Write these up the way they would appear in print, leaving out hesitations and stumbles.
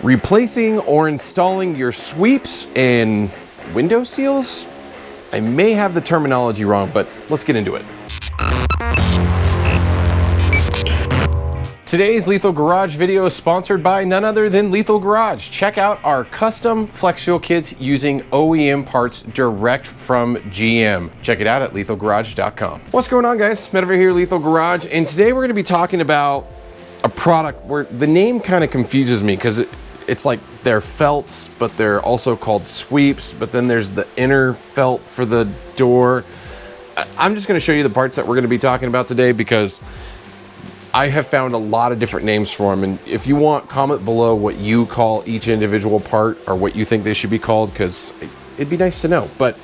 Replacing or installing your sweeps and window seals? I may have the terminology wrong, but let's get into it. Today's Lethal Garage video is sponsored by none other than Lethal Garage. Check out our custom flex fuel kits using OEM parts direct from GM. Check it out at lethalgarage.com. What's going on, guys? Matt over here, Lethal Garage, and today we're going to be talking about a product where the name kind of confuses me because it's like they're felts, but they're also called sweeps, but then there's the inner felt for the door. I'm just going to show you the parts that we're going to be talking about today because I have found a lot of different names for them, and if you want, comment below what you call each individual part or what you think they should be called, because it'd be nice to know. But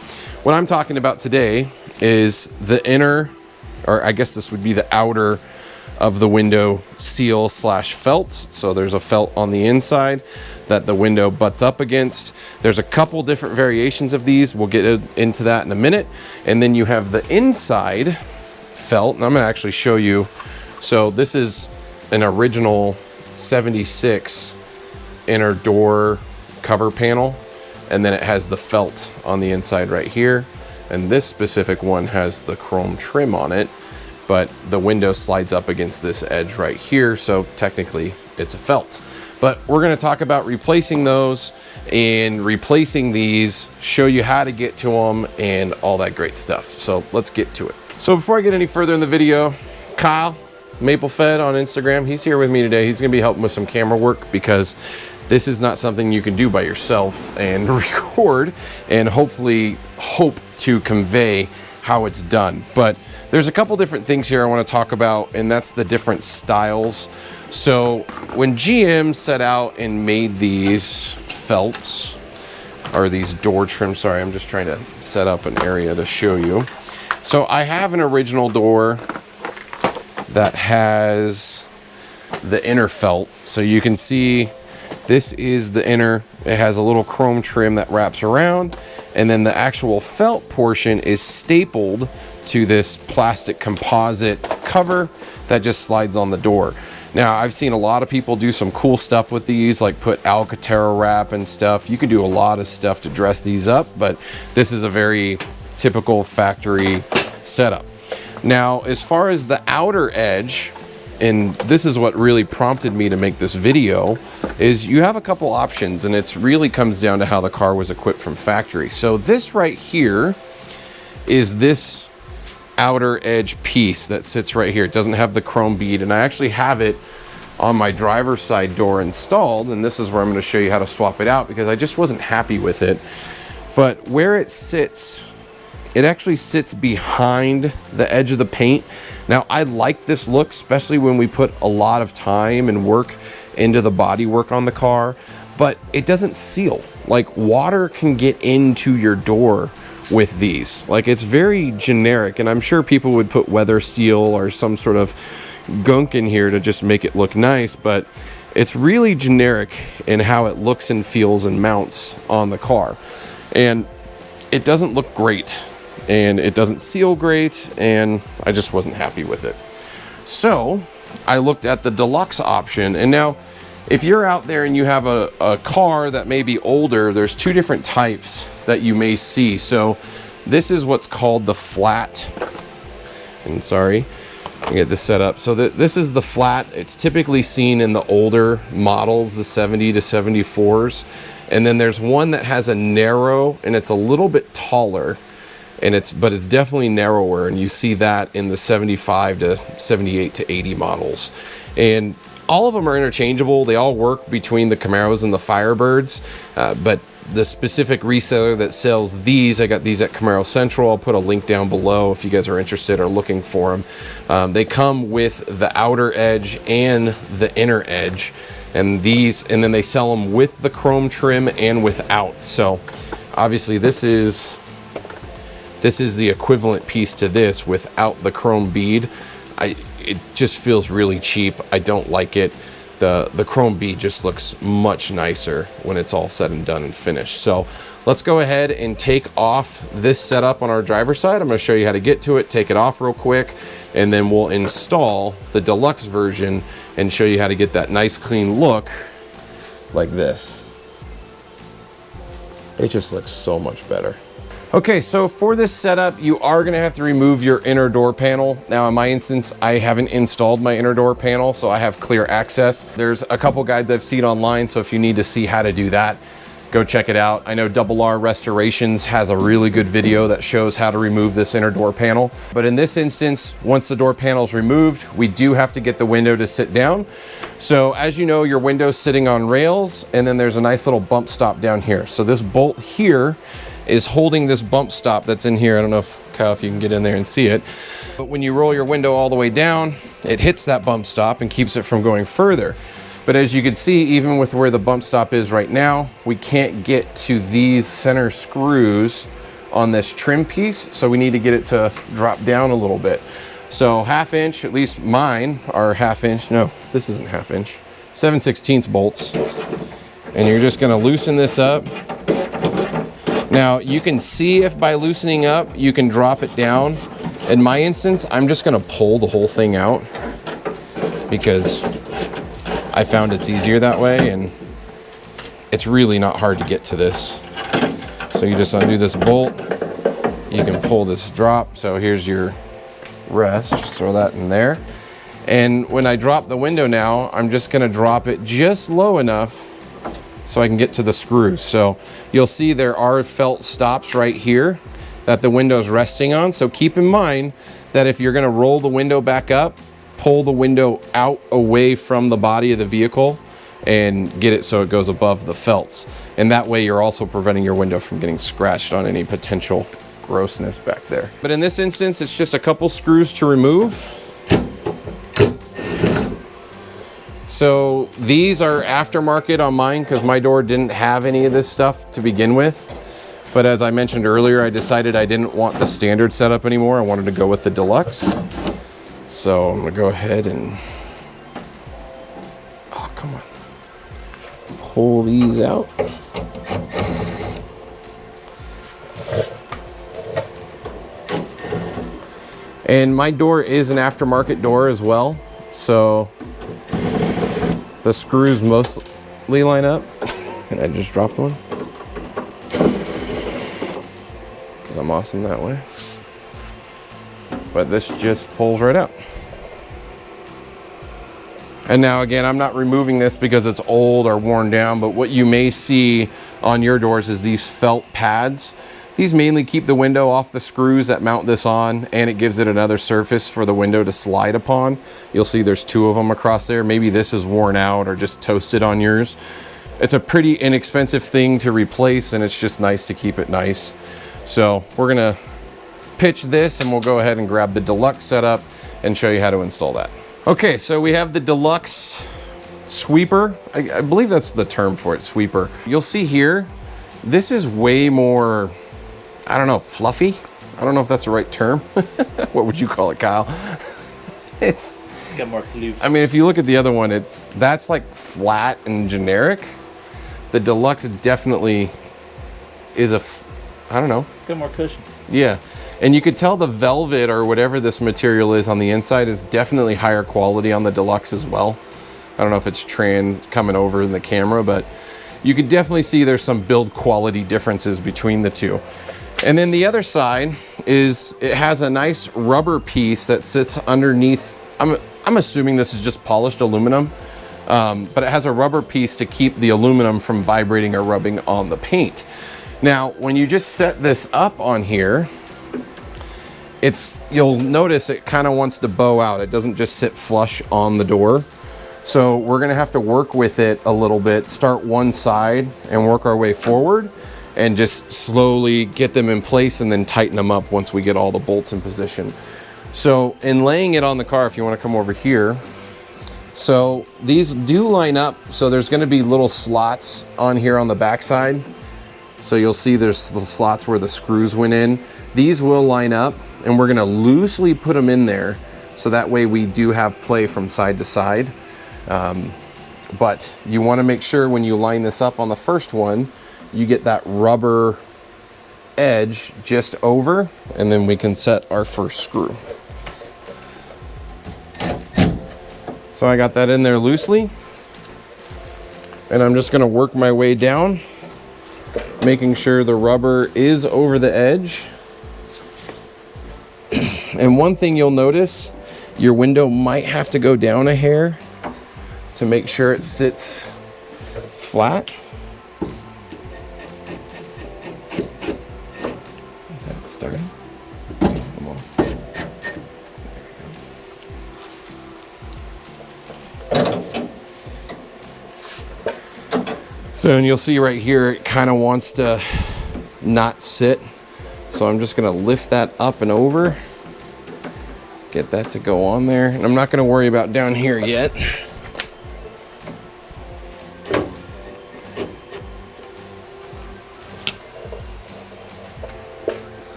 what I'm talking about today is the inner, or I guess this would be the outer of the window seal slash felts. So there's a felt on the inside that the window butts up against. There's a couple different variations of these. We'll get into that in a minute. And then you have the inside felt, and I'm going to actually show you. So this is an original 76 inner door cover panel, and then it has the felt on the inside right here. And this specific one has the chrome trim on it, but the window slides up against this edge right here, so technically it's a felt. But we're going to talk about replacing those and replacing these, show you how to get to them and all that great stuff. So let's get to it. So before I get any further in the video, Kyle Maplefed on Instagram, he's here with me today. He's going to be helping with some camera work because this is not something you can do by yourself and record and hopefully hope to convey how it's done. But there's a couple different things here I want to talk about, and that's the different styles. So when GM set out and made these felts, or these door trims, sorry, I'm just trying to set up an area to show you. So I have an original door that has the inner felt. So you can see this is the inner. It has a little chrome trim that wraps around, and then the actual felt portion is stapled to this plastic composite cover that just slides on the door. Now, I've seen a lot of people do some cool stuff with these, like put Alcantara wrap and stuff. You can do a lot of stuff to dress these up, but this is a very typical factory setup. Now, as far as the outer edge, and this is what really prompted me to make this video, is you have a couple options, and it really comes down to how the car was equipped from factory. So this right here is this outer edge piece that sits right here. It doesn't have the chrome bead, and I actually have it on my driver's side door installed, and this is where I'm going to show you how to swap it out because I just wasn't happy with it. But where it sits, it actually sits behind the edge of the paint. Now, I like this look, especially when we put a lot of time and work into the body work on the car, but it doesn't seal. Like, water can get into your door with these. Like, it's very generic, and I'm sure people would put weather seal or some sort of gunk in here to just make it look nice, but it's really generic in how it looks and feels and mounts on the car. And it doesn't look great, and it doesn't seal great, and I just wasn't happy with it. So I looked at the deluxe option, and now if you're out there and you have a car that may be older, there's two different types that you may see. So this is what's called the flat, and sorry, I get this set up. So this is the flat. It's typically seen in the older models, the 70 to 74s. And then there's one that has a narrow, and it's a little bit taller, and but it's definitely narrower, and you see that in the 75 to 78 to 80 models. And all of them are interchangeable. They all work between the Camaros and the Firebirds, but the specific reseller that sells these, I got these at Camaro Central. I'll put a link down below if you guys are interested or looking for them. They come with the outer edge and the inner edge, and then they sell them with the chrome trim and without. So obviously this is the equivalent piece to this without the chrome bead. It just feels really cheap. I don't like it. The chrome bead just looks much nicer when it's all said and done and finished. So let's go ahead and take off this setup on our driver's side. I'm going to show you how to get to it, take it off real quick, and then we'll install the deluxe version and show you how to get that nice clean look like this. It just looks so much better. Okay, so for this setup, you are gonna have to remove your inner door panel. Now in my instance, I haven't installed my inner door panel, so I have clear access. There's a couple guides I've seen online, so if you need to see how to do that, go check it out. I know R Restorations has a really good video that shows how to remove this inner door panel. But in this instance, once the door panel is removed, we do have to get the window to sit down. So as you know, your window's sitting on rails, and then there's a nice little bump stop down here. So this bolt here is holding this bump stop that's in here. I don't know if, Kyle, if you can get in there and see it. But when you roll your window all the way down, it hits that bump stop and keeps it from going further. But as you can see, even with where the bump stop is right now, we can't get to these center screws on this trim piece. So we need to get it to drop down a little bit. So 1/2 inch, at least mine are 1/2 inch. No, this isn't 1/2 inch. 7/16 bolts. And you're just gonna loosen this up. Now you can see if by loosening up, you can drop it down. In my instance, I'm just gonna pull the whole thing out because I found it's easier that way, and it's really not hard to get to this. So you just undo this bolt, you can pull this drop. So here's your rest, just throw that in there. And when I drop the window now, I'm just gonna drop it just low enough so I can get to the screws. So you'll see there are felt stops right here that the window's resting on. So keep in mind that if you're gonna roll the window back up, pull the window out away from the body of the vehicle and get it so it goes above the felts. And that way you're also preventing your window from getting scratched on any potential grossness back there. But in this instance, it's just a couple screws to remove. So these are aftermarket on mine because my door didn't have any of this stuff to begin with. But as I mentioned earlier, I decided I didn't want the standard setup anymore. I wanted to go with the deluxe. So I'm gonna go ahead and, oh, come on. Pull these out. And my door is an aftermarket door as well. So the screws mostly line up. And I just dropped one because I'm awesome that way. But this just pulls right out. And now again, I'm not removing this because it's old or worn down, but what you may see on your doors is these felt pads. These mainly keep the window off the screws that mount this on, and it gives it another surface for the window to slide upon. You'll see there's 2 of them across there. Maybe this is worn out or just toasted on yours. It's a pretty inexpensive thing to replace, and it's just nice to keep it nice. So we're gonna pitch this and we'll go ahead and grab the deluxe setup and show you how to install that. Okay, so we have the deluxe sweeper. I believe that's the term for it, sweeper. You'll see here, this is way more, I don't know, fluffy? I don't know if that's the right term. What would you call it, Kyle? It's got more floof. I mean, if you look at the other one, that's like flat and generic. The deluxe definitely is I don't know. Got more cushion. Yeah, and you could tell the velvet or whatever this material is on the inside is definitely higher quality on the deluxe as well. I don't know if it's coming over in the camera, but you could definitely see there's some build quality differences between the two. And then the other side is it has a nice rubber piece that sits underneath. I'm assuming this is just polished aluminum, but it has a rubber piece to keep the aluminum from vibrating or rubbing on the paint. Now, when you just set this up on here, you'll notice it kind of wants to bow out. It doesn't just sit flush on the door. So we're gonna have to work with it a little bit, start one side and work our way forward and just slowly get them in place and then tighten them up once we get all the bolts in position. So in laying it on the car, if you wanna come over here, so these do line up. So there's gonna be little slots on here on the backside. So you'll see there's the slots where the screws went in. These will line up and we're gonna loosely put them in there so that way we do have play from side to side. But you wanna make sure when you line this up on the first one, you get that rubber edge just over, and then we can set our first screw. So I got that in there loosely. and I'm just gonna work my way down, making sure the rubber is over the edge. And one thing you'll notice, your window might have to go down a hair to make sure it sits flat. Is that starting? Come on. So, and you'll see right here, it kind of wants to not sit. So I'm just gonna lift that up and over, get that to go on there. And I'm not gonna worry about down here yet.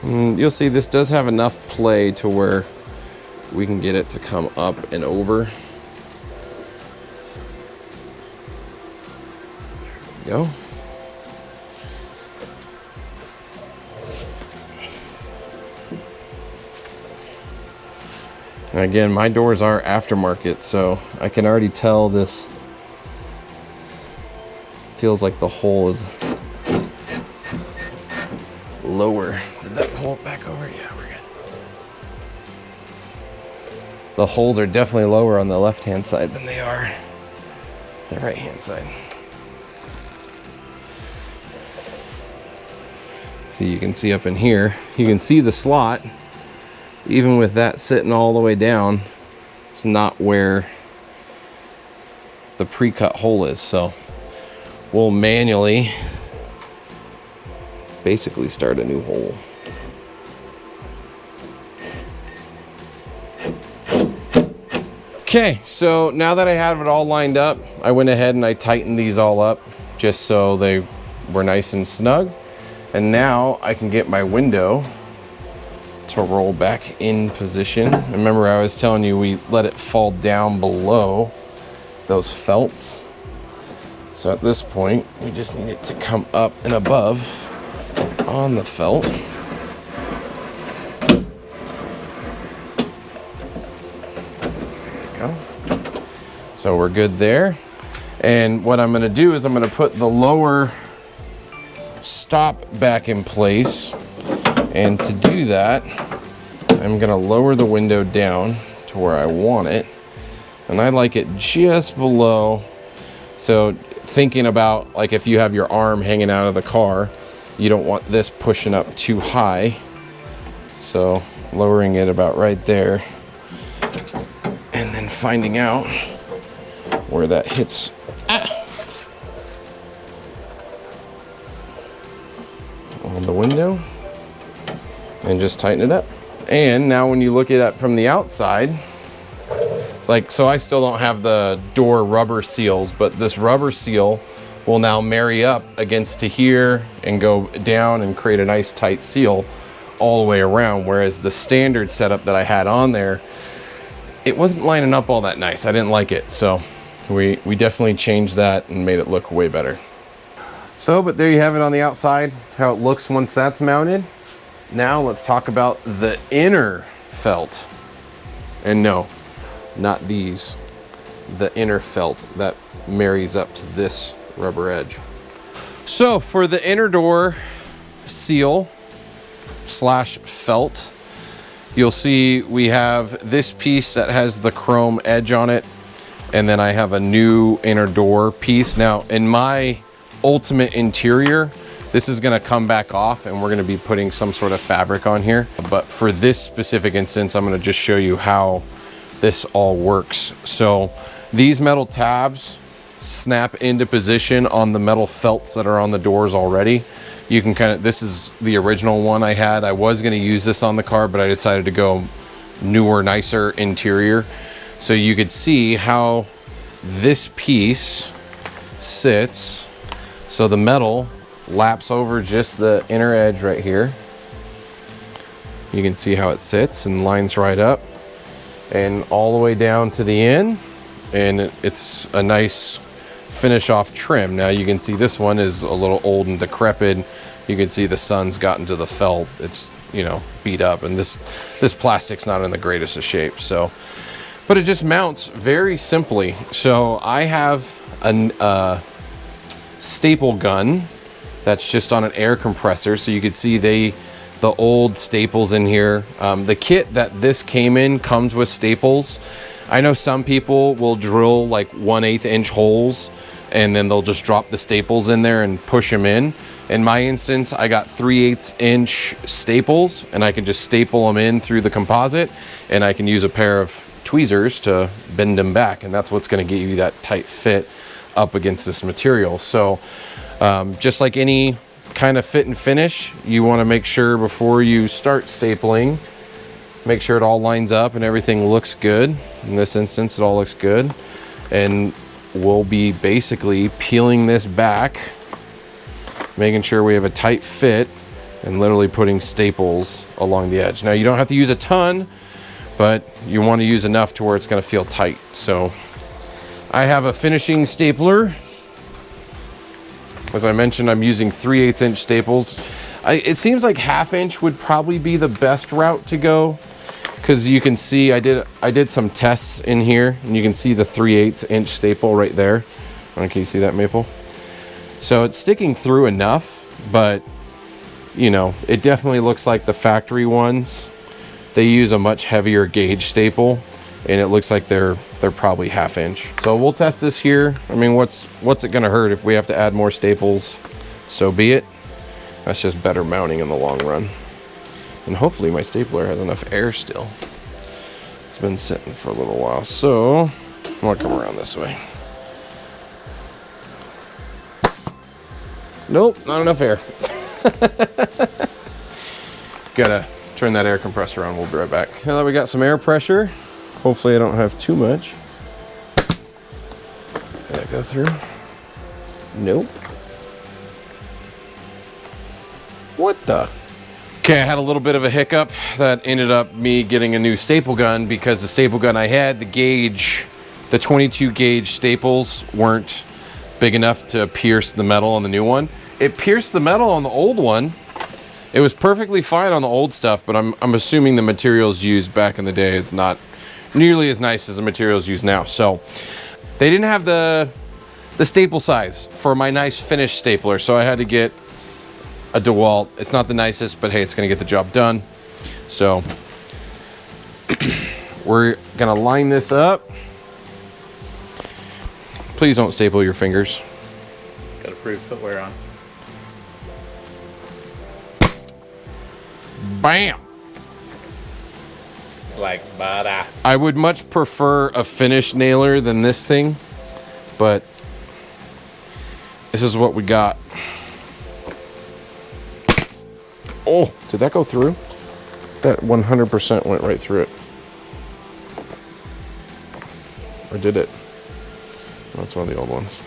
And you'll see this does have enough play to where we can get it to come up and over. There we go. And again, my doors are aftermarket, so I can already tell this feels like the hole is lower. Did that pull it back over? Yeah, we're good. The holes are definitely lower on the left-hand side than they are the right-hand side. So you can see up in here, you can see the slot. Even with that sitting all the way down, it's not where the pre-cut hole is. So we'll manually basically start a new hole. Okay, so now that I have it all lined up, I went ahead and I tightened these all up just so they were nice and snug. And now I can get my window to roll back in position. Remember, I was telling you we let it fall down below those felts. So at this point, we just need it to come up and above on the felt. There we go. So we're good there. And what I'm gonna do is I'm gonna put the lower stop back in place. And to do that, I'm gonna lower the window down to where I want it. And I like it just below. So thinking about, like, if you have your arm hanging out of the car, you don't want this pushing up too high. So lowering it about right there. And then finding out where that hits. On the window. And just tighten it up. And now when you look at it from the outside, it's like, so I still don't have the door rubber seals, but this rubber seal will now marry up against to here and go down and create a nice tight seal all the way around. Whereas the standard setup that I had on there, it wasn't lining up all that nice. I didn't like it. So we definitely changed that and made it look way better. So, but there you have it on the outside, how it looks once that's mounted. Now let's talk about the inner felt. And no, not these. The inner felt that marries up to this rubber edge. So for the inner door seal slash felt, you'll see we have this piece that has the chrome edge on it. And then I have a new inner door piece. Now in my ultimate interior, this is gonna come back off and we're gonna be putting some sort of fabric on here. But for this specific instance, I'm gonna just show you how this all works. So these metal tabs snap into position on the metal felts that are on the doors already. You can kind of, this is the original one I had. I was gonna use this on the car, but I decided to go newer, nicer interior. So you could see how this piece sits. So the metal laps over just the inner edge right here. You can see how it sits and lines right up and all the way down to the end. And it's a nice finish off trim. Now you can see this one is a little old and decrepit. You can see the sun's gotten to the felt. It's, you know, beat up, and this plastic's not in the greatest of shape. So but it just mounts very simply. So I have a staple gun that's just on an air compressor. So you can see the old staples in here. The kit that this came in comes with staples. I know some people will drill like 1/8 inch holes and then they'll just drop the staples in there and push them in. In my instance, I got 3/8 inch staples and I can just staple them in through the composite, and I can use a pair of tweezers to bend them back, and that's what's going to get you that tight fit up against this material. So just like any kind of fit and finish, you want to make sure before you start stapling, make sure it all lines up and everything looks good. In this instance, it all looks good, and we'll be basically peeling this back, making sure we have a tight fit, and literally putting staples along the edge. Now you don't have to use a ton, but you want to use enough to where it's going to feel tight. So I have a finishing stapler. As I mentioned, I'm using 3/8 inch staples. It seems like 1/2 inch would probably be the best route to go, because you can see I did some tests in here, and you can see the 3/8 inch staple right there. Can you see that, Maple? So it's sticking through enough, but you know, it definitely looks like the factory ones. They use a much heavier gauge staple, and it looks like they're probably 1/2 inch. So we'll test this here. I mean, what's it gonna hurt if we have to add more staples? So be it. That's just better mounting in the long run. And hopefully my stapler has enough air still. It's been sitting for a little while. So I'm gonna come around this way. Nope, not enough air. Gotta turn that air compressor on. We'll be right back. Now that we got some air pressure, hopefully I don't have too much. Did that go through? Nope. What the? Okay, I had a little bit of a hiccup that ended up me getting a new staple gun, because the staple gun I had, the gauge, the 22 gauge staples weren't big enough to pierce the metal on the new one. It pierced the metal on the old one. It was perfectly fine on the old stuff, but I'm assuming the materials used back in the day is not nearly as nice as the materials used now. So they didn't have the staple size for my nice finished stapler, so I had to get a DeWalt. It's not the nicest, but hey, it's gonna get the job done. So we're gonna line this up. Please don't staple your fingers. Got approved footwear on. Bam! Like butter. I would much prefer a finish nailer than this thing, but this is what we got. Oh, did that go through? That 100% went right through it. Or did it? That's one of the old ones.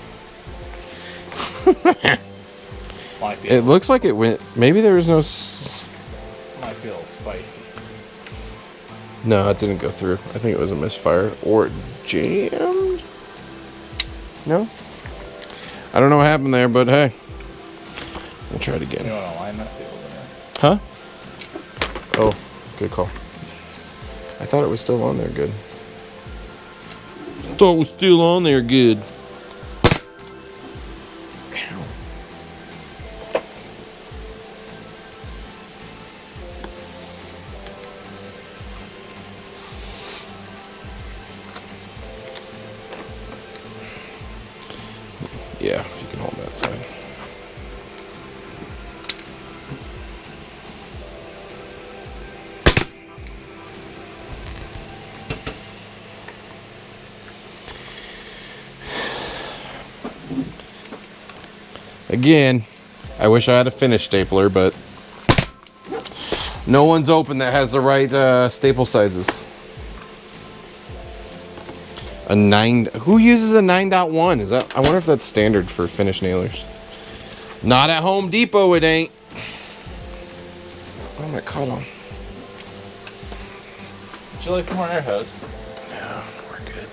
It looks like it went. Maybe there was no. Might be a little spicy. No, it didn't go through. I think it was a misfire or it jammed. No, I don't know what happened there, but hey, I'll try it again. You want to line that deal there? Huh? Oh, good call. I thought it was still on there. Good. Thought it was still on there. Good. Yeah, if you can hold that side. Again, I wish I had a finish stapler, but no one's open that has the right staple sizes. A 9, who uses a 9.1? Is that, I wonder if that's standard for finish nailers. Not at Home Depot, it ain't. Oh, my caught on. Would you like some more air hose? No, we're good.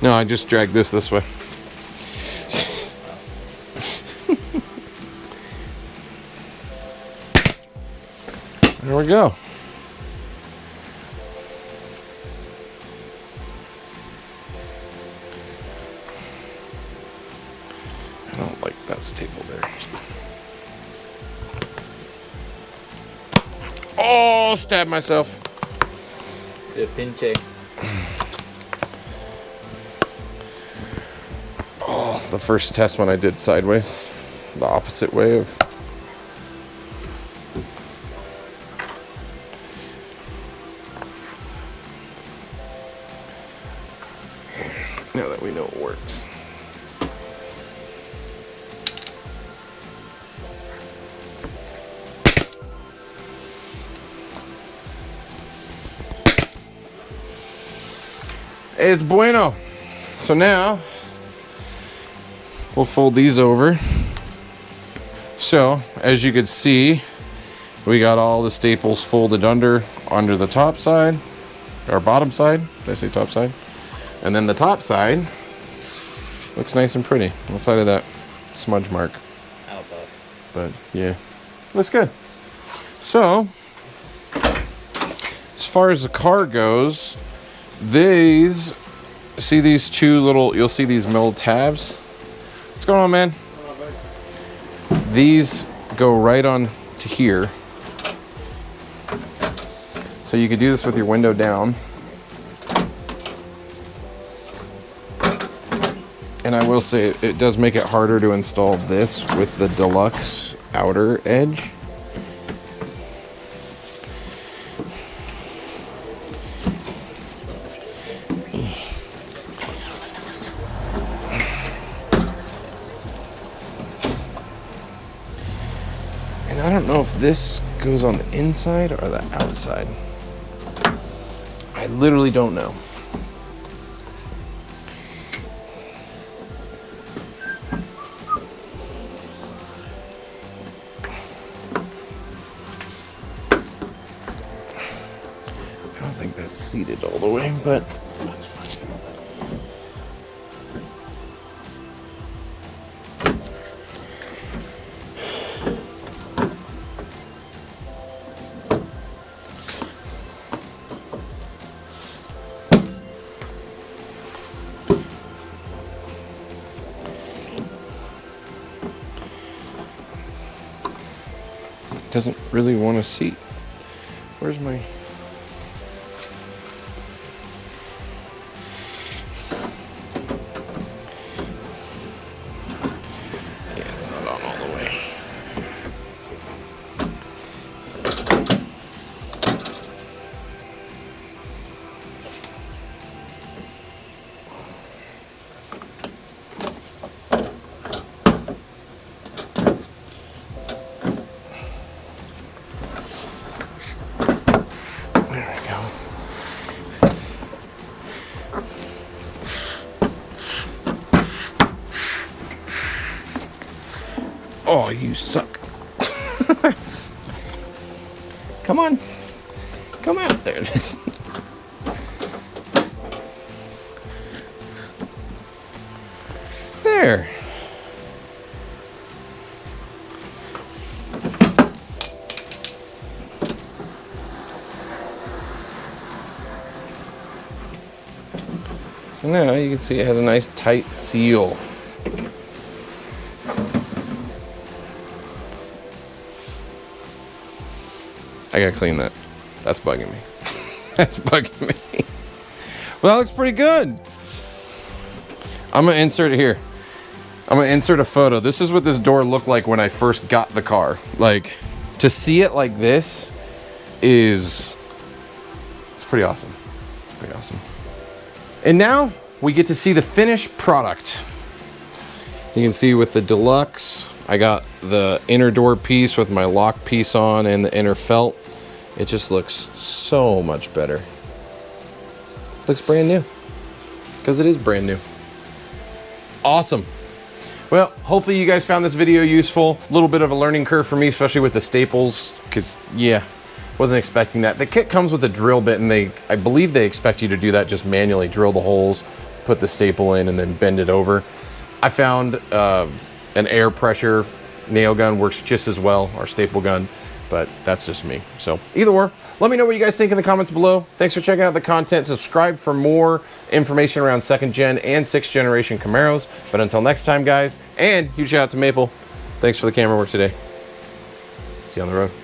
No, I just dragged this way. There we we go. I don't like that staple there. Oh, stabbed myself. The pinche. Oh, the first test when I did sideways, the opposite way of. Now that we know it works. It's bueno. So now we'll fold these over. So as you can see, we got all the staples folded under the top side, or bottom side. Did I say top side? And then the top side looks nice and pretty outside of that smudge mark. Out of. But yeah, looks good. So as far as the car goes, these, see these two little, you'll see these milled tabs. What's going on, man? These go right on to here. So you could do this with your window down. And I will say it does make it harder to install this with the deluxe outer edge. And I don't know if this goes on the inside or the outside. I literally don't know. I don't think that's seated all the way, but that's fine. Doesn't really want a seat. Where's my... Yeah, it's not on all the way. Oh, you suck. Come on. Come out there. There. So now you can see it has a nice tight seal. I gotta clean that. That's bugging me. That's bugging me. Well, that looks pretty good. I'm gonna insert it here. I'm gonna insert a photo. This is what this door looked like when I first got the car. Like, to see it like this is, it's pretty awesome. It's pretty awesome. And now we get to see the finished product. You can see with the deluxe, I got the inner door piece with my lock piece on and the inner felt. It just looks so much better. Looks brand new. Because it is brand new. Awesome. Well, hopefully you guys found this video useful. A little bit of a learning curve for me, especially with the staples. Because, yeah, wasn't expecting that. The kit comes with a drill bit, and I believe they expect you to do that just manually. Drill the holes, put the staple in, and then bend it over. I found an air pressure nail gun works just as well, or staple gun. but that's just me. So either or, let me know what you guys think in the comments below. Thanks for checking out the content. Subscribe for more information around 2nd gen and 6th generation Camaros. But until next time, guys, and huge shout out to Maple. Thanks for the camera work today. See you on the road.